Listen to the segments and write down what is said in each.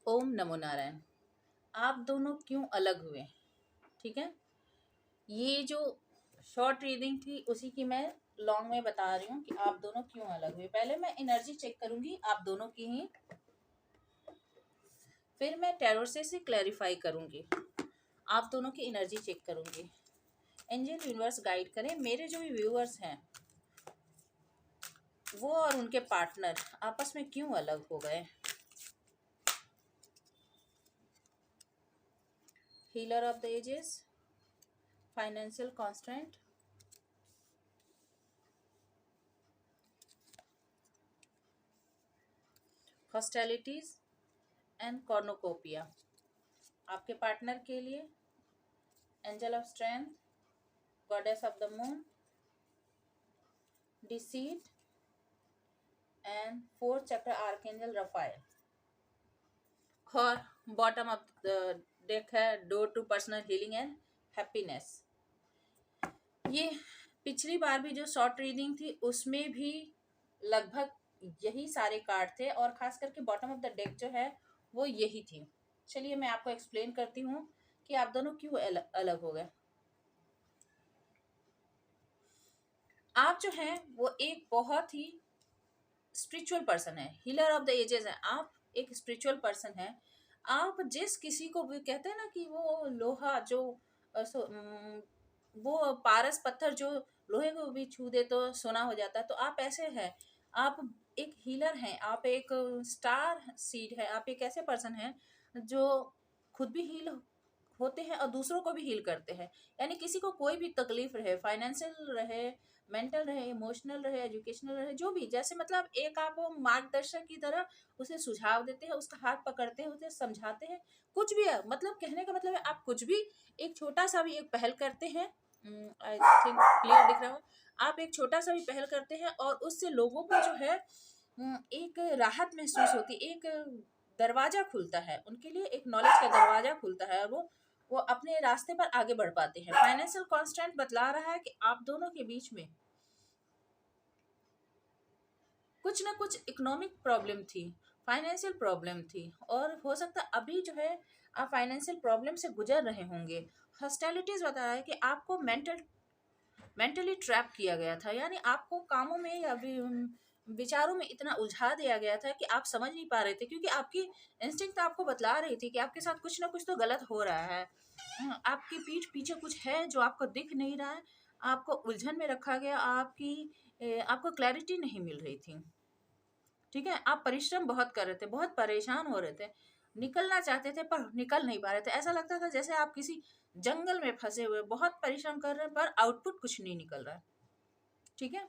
ओम नमो नारायण। आप दोनों क्यों अलग हुए? ठीक है, ये जो शॉर्ट रीडिंग थी उसी की मैं लॉन्ग में बता रही हूँ कि आप दोनों क्यों अलग हुए। पहले मैं एनर्जी चेक करूंगी आप दोनों की ही, फिर मैं टैरो से क्लैरिफाई करूंगी, आप दोनों की एनर्जी चेक करूंगी। एंजल यूनिवर्स गाइड करें मेरे जो भी व्यूअर्स हैं वो और उनके पार्टनर आपस में क्यों अलग हो गए। Healer of the ages, financial constant, hostilities and cornucopia. आपके पार्टनर के लिए angel of strength, goddess of the moon, deceit and fourth chakra archangel Raphael. और बॉटम ऑफ द डेक है door to personal healing and happiness. ये पिछली बार भी जो short reading थी उसमें भी लगभग यही सारे कार्ड थे और खास करके बॉटम ऑफ द डेक जो है वो यही थी। चलिए मैं आपको एक्सप्लेन करती हूँ कि आप दोनों क्यों अलग हो गए। आप जो हैं वो एक बहुत ही स्पिरिचुअल पर्सन है, हीलर ऑफ द एजेस है, आप एक स्पिरिचुअल पर्सन है। आप जिस किसी को भी कहते हैं ना कि वो लोहा जो वो पारस पत्थर जो लोहे को भी छू दे तो सोना हो जाता है, तो आप ऐसे हैं। आप एक हीलर हैं, आप एक स्टार सीड है, आप एक ऐसे पर्सन हैं जो खुद भी हील होते हैं और दूसरों को भी हील करते हैं। यानी किसी को कोई भी तकलीफ रहे, फाइनेंशियल रहे, मेंटल रहे, इमोशनल रहे, एजुकेशनल रहे, जो भी, जैसे मतलब एक आप वो मार्गदर्शक की तरह उसे सुझाव देते हैं, उसका हाथ पकड़ते हैं, उसे समझाते हैं। कुछ भी है, मतलब कहने का मतलब है आप कुछ भी एक छोटा सा भी एक पहल करते हैं। आई थिंक क्लियर दिख रहा हो। आप एक छोटा सा भी पहल करते हैं और उससे लोगों को जो है एक राहत महसूस होती है, एक दरवाजा खुलता है उनके लिए, एक नॉलेज का दरवाजा खुलता है और वो अपने रास्ते पर आगे बढ़ पाते हैं। फाइनेंशियल कांस्टेंट बतला रहा है कि आप दोनों के बीच में कुछ ना कुछ इकोनॉमिक प्रॉब्लम थी, फाइनेंशियल प्रॉब्लम थी और हो सकता है अभी जो है आप फाइनेंशियल प्रॉब्लम से गुजर रहे होंगे। हॉस्टिलिटीज बता रहा है कि आपको मेंटली ट्रैप किया गया था, यानी आपको कामों में या विचारों में इतना उलझा दिया गया था कि आप समझ नहीं पा रहे थे, क्योंकि आपकी इंस्टिंक्ट आपको बतला रही थी कि आपके साथ कुछ ना कुछ तो गलत हो रहा है। आपकी पीठ पीछे कुछ है जो आपको दिख नहीं रहा है, आपको उलझन में रखा गया, आपको क्लैरिटी नहीं मिल रही थी। ठीक है, आप परिश्रम बहुत कर रहे थे, बहुत परेशान हो रहे थे, निकलना चाहते थे पर निकल नहीं पा रहे थे। ऐसा लगता था जैसे आप किसी जंगल में फंसे हुए, बहुत परिश्रम कर रहे हैं पर आउटपुट कुछ नहीं निकल रहा है। ठीक है,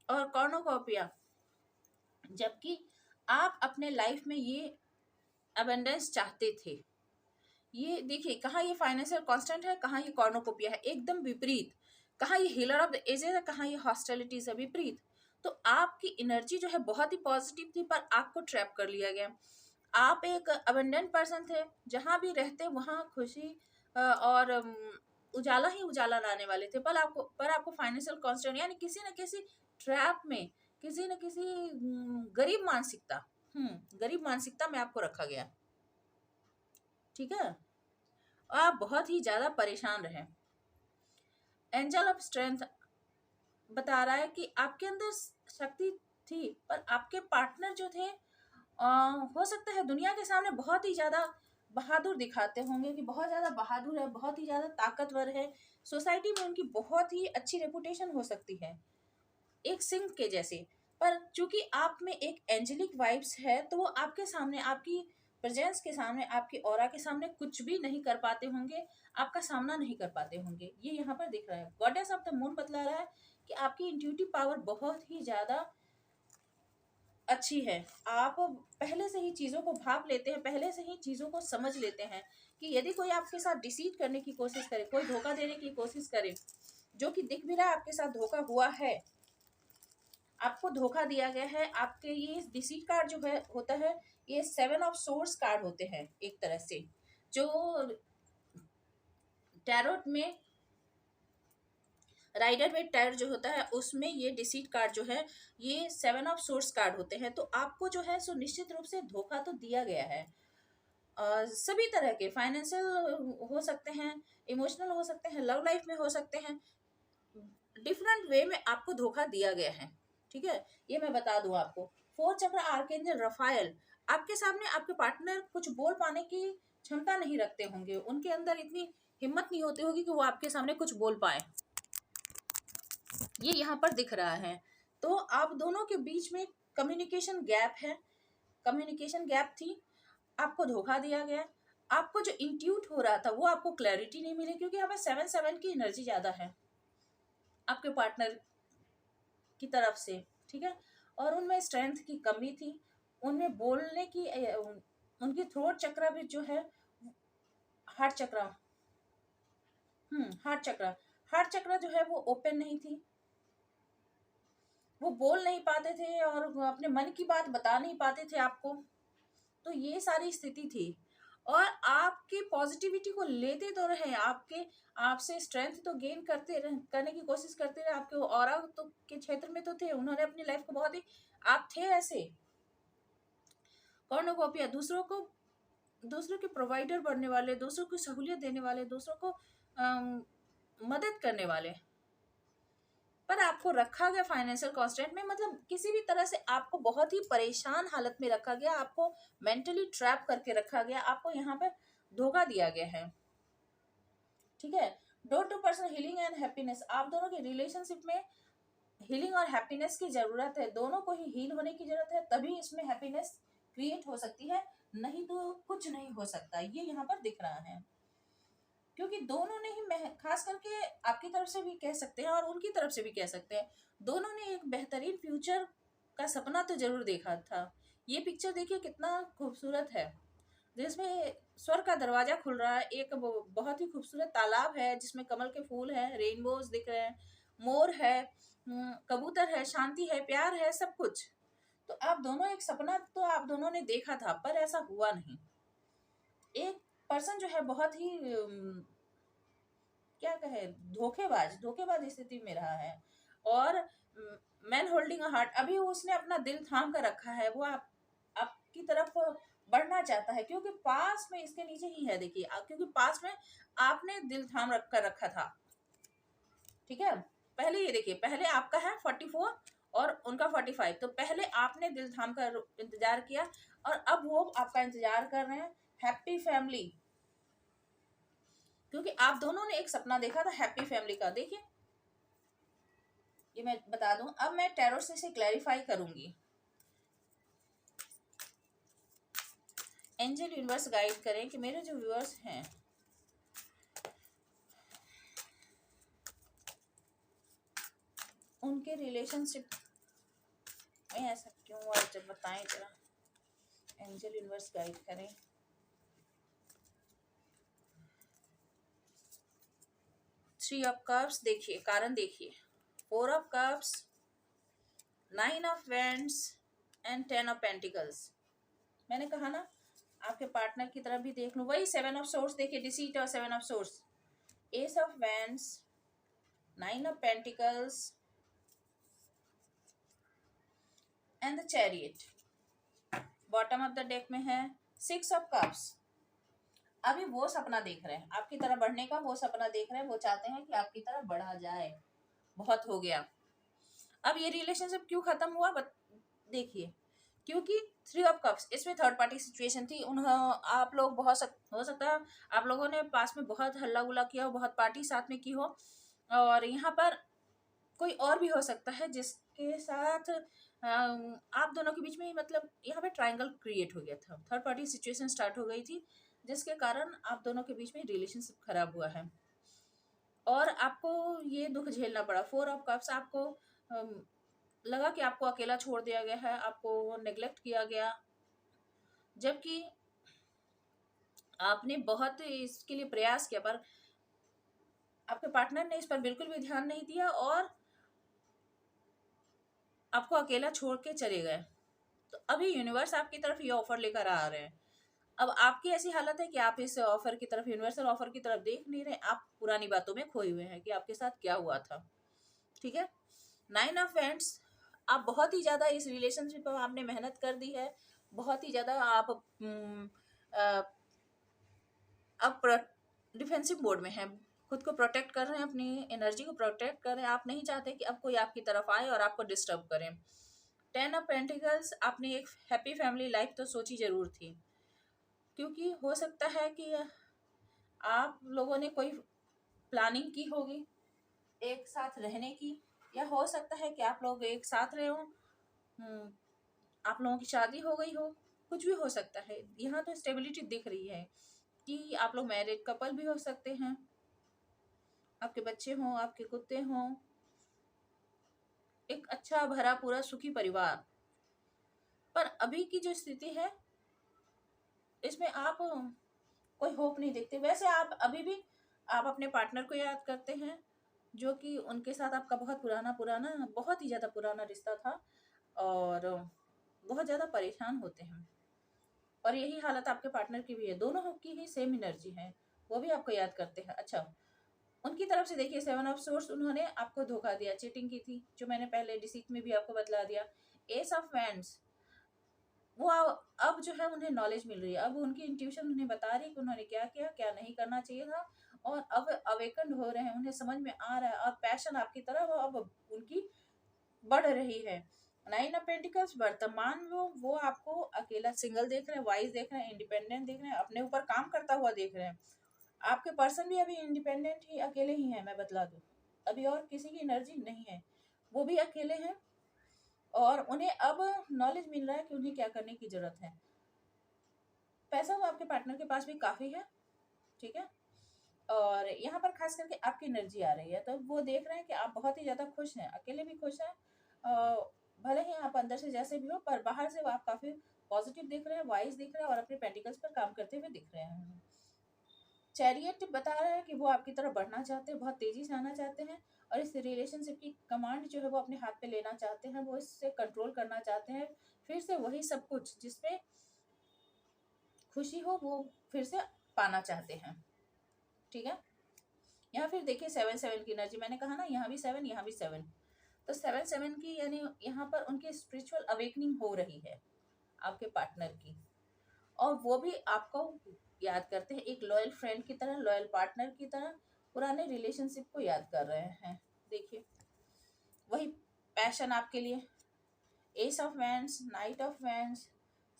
और कॉर्नोकोपिया, जबकि आप अपने लाइफ में ये अबेंडेंस चाहते थे। ये देखिए, कहाँ ये फाइनेंशियल कांस्टेंट है, कहाँ ये कॉर्नोकोपिया है, एकदम विपरीत। कहाँ ये हीलर ऑफ द एजेस है, कहाँ ये हॉस्टिलिटी है, विपरीत। तो आपकी एनर्जी जो है बहुत ही पॉजिटिव थी पर आपको ट्रैप कर लिया गया। आप एक अबंडेंट पर्सन थे, जहाँ भी रहते वहाँ खुशी और उजाला ही उजाला लाने वाले थे, पर आपको फाइनेंशियल कांस्टेंट यानी किसी न किसी ट्रैप में, किसी न किसी गरीब मानसिकता में आपको रखा गया। ठीक है, और आप बहुत ही ज्यादा परेशान रहे। एंजल ऑफ स्ट्रेंथ बता रहा है कि आपके अंदर शक्ति थी पर आपके पार्टनर जो थे हो सकता है दुनिया के सामने बहुत ही ज्यादा बहादुर दिखाते होंगे कि बहुत ज्यादा बहादुर है, बहुत ही ज्यादा ताकतवर है, सोसाइटी में उनकी बहुत ही अच्छी रेपुटेशन हो सकती है एक सिंह के जैसे। पर चूंकि आप में एक एंजेलिक वाइब्स है तो वो आपके सामने, आपकी प्रेजेंस के सामने, आपकी ऑरा के सामने कुछ भी नहीं कर पाते होंगे, आपका सामना नहीं कर पाते होंगे। ये यहाँ पर दिख रहा है। गॉडेस ऑफ द मून बतला रहा है कि आपकी इंट्यूटिव पावर बहुत ही ज्यादा अच्छी है। आप पहले से ही चीज़ों को भाप लेते हैं, पहले से ही चीज़ों को समझ लेते हैं कि यदि कोई आपके साथ डिसीट करने की कोशिश करे, कोई धोखा देने की कोशिश करे, जो कि दिख भी रहा है आपके साथ धोखा हुआ है, आपको धोखा दिया गया है। आपके ये डिसीट कार्ड जो है होता है, ये 7 ऑफ सोर्स कार्ड होते हैं एक तरह से, जो टैरोट में राइडर वेट टैर जो होता है उसमें ये डिसीट कार्ड जो है ये 7 ऑफ सोर्स कार्ड होते हैं। तो आपको जो है सो निश्चित रूप से धोखा तो दिया गया है। सभी तरह के फाइनेंशियल हो सकते हैं, इमोशनल हो सकते हैं, लव लाइफ में हो सकते हैं, डिफरेंट वे में आपको धोखा दिया गया है। ठीक है, ये मैं बता दूं आपको। फोर्थ चक्र आर्कएंजल रफाएल, आपके सामने आपके पार्टनर कुछ बोल पाने की क्षमता नहीं रखते होंगे, उनके अंदर इतनी हिम्मत नहीं होती होगी कि वो आपके सामने कुछ बोल पाए, ये यहाँ पर दिख रहा है। तो आप दोनों के बीच में कम्युनिकेशन गैप है, कम्युनिकेशन गैप थी, आपको धोखा दिया गया। आपको जो इंट्यूट हो रहा था वो आपको क्लैरिटी नहीं मिली, क्योंकि हमें 7-7 की एनर्जी ज्यादा है आपके पार्टनर की तरफ से। ठीक है, और उनमें स्ट्रेंथ की कमी थी, उनमें बोलने की उनकी थ्रोट चक्र भी जो है, हार्ट चक्र, हार्ट चक्र, हार्ट चक्र जो है वो ओपन नहीं थी, वो बोल नहीं पाते थे और वो अपने मन की बात बता नहीं पाते थे आपको। तो ये सारी स्थिति थी, और आपकी पॉजिटिविटी को लेते तो रहे, आपके आपसे स्ट्रेंथ तो गेन करने की कोशिश करते रहे, आपके ऑरा तो के क्षेत्र में तो थे, उन्होंने अपनी लाइफ को बहुत ही, आप थे ऐसे कॉर्नोकॉपिया, दूसरों के प्रोवाइडर बनने वाले, दूसरों को सहूलियत देने वाले, दूसरों को मदद करने वाले, पर आपको रखा गया फाइनेंशियल कॉन्स्टेंट में, मतलब किसी भी तरह से आपको बहुत ही परेशान हालत में रखा गया, आपको मेंटली ट्रैप करके रखा गया, आपको यहाँ पे धोखा दिया गया है। ठीक है, door to person healing and happiness, आप दोनों के रिलेशनशिप में हीलिंग और हैप्पीनेस की जरूरत है, दोनों को ही हील होने की जरूरत है, तभी इसमें हैप्पीनेस क्रिएट हो सकती है, नहीं तो कुछ नहीं हो सकता, ये यहाँ पर दिख रहा है। क्योंकि दोनों ने ही, खास करके आपकी तरफ से भी कह सकते हैं और उनकी तरफ से भी कह सकते हैं, दोनों ने एक बेहतरीन फ्यूचर का सपना तो जरूर देखा था। ये पिक्चर देखिए कितना खूबसूरत है, जिसमें स्वर्ग का दरवाजा खुल रहा है, एक बहुत ही खूबसूरत तालाब है जिसमें कमल के फूल हैं, रेनबोज दिख रहे हैं, मोर है, कबूतर है, शांति है, प्यार है, सब कुछ। तो आप दोनों, एक सपना तो आप दोनों ने देखा था, पर ऐसा हुआ नहीं। एक पर्सन जो है बहुत ही क्या कहे, धोखेबाज स्थिति में रहा है, और मैन होल्डिंग अ हार्ट, अभी उसने अपना दिल थाम कर रखा है, वो आपकी तरफ बढ़ना चाहता है, क्योंकि पास में इसके नीचे ही है, देखिए क्योंकि पास में आपने दिल थाम रखा था। ठीक है, पहले ये देखिए, पहले आपका है 44 और उनका 45, तो पहले आपने दिल थाम कर इंतजार किया, और अब वो आपका इंतजार कर रहे हैं, हैप्पी फैमिली, क्योंकि आप दोनों ने एक सपना देखा था हैप्पी फैमिली का। देखिए, ये मैं बता दूं, अब मैं टैरो से इसे क्लैरिफाई करूंगी। एंजल यूनिवर्स गाइड करें कि मेरे जो व्यूअर्स हैं उनके रिलेशनशिप में ऐसा क्यों हुआ, जब बताएं जरा, एंजल यूनिवर्स गाइड करें। थ्री ऑफ कप्स देखिए, कारण देखिए, 4 of cups, 9 of vends and 10 of pentacles. मैंने कहा ना, आपके पार्टनर की तरफ भी देख लो, वही 7 ऑफ सोर्स देखिए, डिसीट और 7 of source, S of vends, 9 of pentacles and the chariot. Bottom of the deck में है 6 ऑफ कप्स। अभी वो सपना देख रहे हैं आपकी तरफ बढ़ने का, वो सपना देख रहे हैं, वो चाहते हैं कि आपकी तरफ बढ़ा जाए, बहुत हो गया। अब ये रिलेशनशिप क्यों खत्म हुआ, देखिए, क्योंकि 3 ऑफ कप्स, इसमें थर्ड पार्टी सिचुएशन थी, आप लोग हो सकता है आप लोगों ने पास में बहुत हल्ला गुल्ला किया हो, बहुत पार्टी साथ में की हो, और यहाँ पर कोई और भी हो सकता है जिसके साथ आप दोनों के बीच में, मतलब यहाँ पे ट्रायंगल क्रिएट हो गया था, थर्ड पार्टी सिचुएशन स्टार्ट हो गई थी, जिसके कारण आप दोनों के बीच में रिलेशनशिप खराब हुआ है, और आपको ये दुख झेलना पड़ा। 4 ऑफ कप्स, आपको लगा कि आपको अकेला छोड़ दिया गया है, आपको नेग्लेक्ट किया गया, जबकि आपने बहुत इसके लिए प्रयास किया, पर आपके पार्टनर ने इस पर बिल्कुल भी ध्यान नहीं दिया और आपको अकेला छोड़ के चले गए। तो अभी यूनिवर्स आपकी तरफ ये ऑफर लेकर आ रहे हैं। अब आपकी ऐसी हालत है कि आप इस ऑफर की तरफ, यूनिवर्सल ऑफर की तरफ देख नहीं रहे, आप पुरानी बातों में खोए हुए हैं कि आपके साथ क्या हुआ था। ठीक है, 9 ऑफ वेंड्स, आप बहुत ही ज़्यादा इस रिलेशनशिप पर आपने मेहनत कर दी है, बहुत ही ज़्यादा आप डिफेंसिव मोड में हैं, खुद को प्रोटेक्ट कर रहे हैं, अपनी एनर्जी को प्रोटेक्ट कर रहे हैं। आप नहीं चाहते कि अब कोई आपकी तरफ आए और आपको डिस्टर्ब करें। 10 ऑफ पेंटिकल्स, आपने एक हैप्पी फैमिली लाइफ तो सोची ज़रूर थी, क्योंकि हो सकता है कि आप लोगों ने कोई प्लानिंग की होगी एक साथ रहने की, या हो सकता है कि आप लोग एक साथ रहे हो, आप लोगों की शादी हो गई हो, कुछ भी हो सकता है। यहाँ तो स्टेबिलिटी दिख रही है कि आप लोग मैरिड कपल भी हो सकते हैं, आपके बच्चे हों, आपके कुत्ते हों, एक अच्छा भरा पूरा सुखी परिवार। पर अभी की जो स्थिति है इसमें आप कोई होप नहीं देखते। वैसे आप अभी भी आप अपने पार्टनर को याद करते हैं, जो कि उनके साथ आपका बहुत पुराना पुराना बहुत ही ज़्यादा पुराना रिश्ता था, और बहुत ज़्यादा परेशान होते हैं। और यही हालत आपके पार्टनर की भी है, दोनों की ही सेम एनर्जी है, वो भी आपको याद करते हैं। अच्छा, उनकी तरफ से देखिए 7 ऑफ सोर्स, उन्होंने आपको धोखा दिया, चीटिंग की थी, जो मैंने पहले डिसीट में भी आपको बतला दिया। एस ऑफ वैंड्स, वो अब जो है उन्हें नॉलेज मिल रही है, अब उनकी इंट्यूशन उन्हें बता रही है कि उन्होंने क्या किया, क्या नहीं करना चाहिए था, और अब अवेकन हो रहे हैं, उन्हें समझ में आ रहा है, और पैशन आपकी तरफ अब उनकी बढ़ रही है। 9 ऑफ पेंटिकल्स, वर्तमान वो आपको अकेला सिंगल देख रहे हैं, वाइज देख रहे हैं, इंडिपेंडेंट देख रहे हैं, अपने ऊपर काम करता हुआ देख रहे हैं। आपके पर्सन भी अभी इंडिपेंडेंट ही अकेले ही हैं, मैं बतला दूं, अभी और किसी की एनर्जी नहीं है, वो भी अकेले हैं, और उन्हें अब नॉलेज मिल रहा है कि उन्हें क्या करने की जरूरत है। पैसा तो आपके पार्टनर के पास भी काफी है, ठीक है, और यहाँ पर खास करके आपकी एनर्जी आ रही है, तो वो देख रहे हैं कि आप बहुत ही ज्यादा खुश हैं, अकेले भी खुश हैं, भले ही आप अंदर से जैसे भी हो, पर बाहर से आप काफी पॉजिटिव दिख रहे हैं, वाइज दिख रहे हैं, और अपने पेंटिकल्स पर काम करते हुए दिख रहे हैं। चैरियट बता रहा है कि वो आपकी तरफ बढ़ना चाहते हैं, बहुत तेजी से आना चाहते हैं, और इस रिलेशनशिप की कमांड जो है वो अपने हाथ पे लेना चाहते हैं, वो इससे कंट्रोल करना चाहते हैं, फिर से वही सब कुछ जिसपे खुशी हो वो फिर से पाना चाहते हैं, ठीक है। यहाँ फिर देखिए 7 की एनर्जी, मैंने कहा ना, यहाँ भी 7, यहाँ भी 7, तो 7 की, यानी यहाँ पर उनकी स्पिरिचुअल अवेकनिंग हो रही है आपके पार्टनर की, और वो भी आपको याद करते हैं, एक लॉयल फ्रेंड की तरह, लॉयल पार्टनर की तरह, पुराने रिलेशनशिप को याद कर रहे हैं। देखिए वही पैशन आपके लिए, S of wands, night of wands,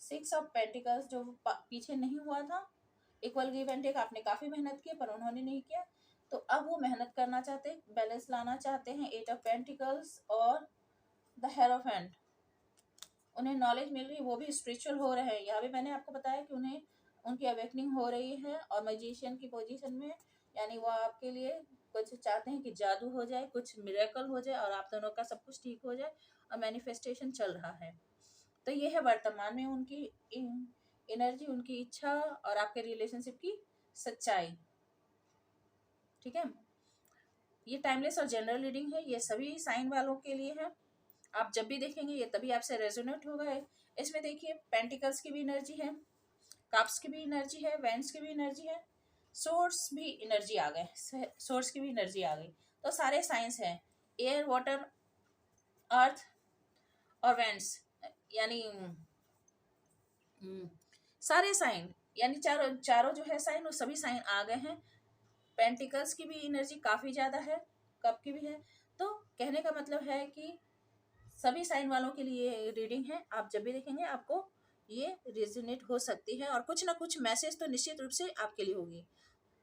6 of pentacles, जो पीछे नहीं हुआ था, इक्वल गिव एंड टेक, आपने काफी मेहनत की पर उन्होंने नहीं किया, तो अब वो मेहनत करना चाहते हैं, बैलेंस लाना चाहते हैं। 8 ऑफ पेंटिकल्स और द हेरोफेंट, उन्हें नॉलेज मिल रही है, वो भी स्पिरिचुअल हो रहे हैं। यहाँ भी मैंने आपको बताया कि उन्हें उनकी अवेकनिंग हो रही है, और मैजिशियन की पोजीशन में, यानी वो आपके लिए कुछ चाहते हैं कि जादू हो जाए, कुछ मिरेकल हो जाए, और आप दोनों का सब कुछ ठीक हो जाए, और मैनिफेस्टेशन चल रहा है। तो ये है वर्तमान में उनकी एनर्जी, उनकी इच्छा, और आपके रिलेशनशिप की सच्चाई, ठीक है। ये टाइमलेस और जनरल रीडिंग है, ये सभी साइन वालों के लिए है, आप जब भी देखेंगे ये तभी आपसे रेजोनेट होगा। इसमें देखिए पेंटिकल्स की भी एनर्जी है, कप्स की भी एनर्जी है, वेंस की भी एनर्जी है, सोर्स भी एनर्जी आ गए, सोर्स की भी एनर्जी आ गई, तो सारे साइंस हैं, एयर, वाटर, अर्थ और वेंस, यानी सारे साइन, यानी चारों चारों जो है साइन, वो सभी साइन आ गए हैं। पेंटिकल्स की भी एनर्जी काफ़ी ज़्यादा है, कप की भी है, तो कहने का मतलब है कि सभी साइन वालों के लिए रीडिंग है, आप जब भी देखेंगे आपको ये रेजोनेट हो सकती है, और कुछ ना कुछ मैसेज तो निश्चित रूप से आपके लिए होगी।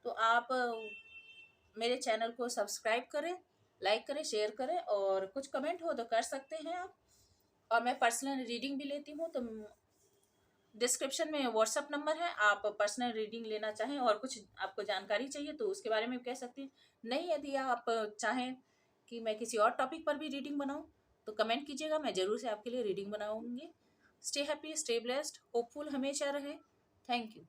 तो आप मेरे चैनल को सब्सक्राइब करें, लाइक करें, शेयर करें, और कुछ कमेंट हो तो कर सकते हैं आप। और मैं पर्सनल रीडिंग भी लेती हूँ, तो डिस्क्रिप्शन में व्हाट्सअप नंबर है, आप पर्सनल रीडिंग लेना चाहें और कुछ आपको जानकारी चाहिए तो उसके बारे में कह सकती हैं। नहीं, यदि आप चाहें कि मैं किसी और टॉपिक पर भी रीडिंग बनाऊं तो कमेंट कीजिएगा, मैं ज़रूर से आपके लिए रीडिंग बनाऊंगी। Stay happy, stay blessed, hopeful हमेशा रहे। Thank you.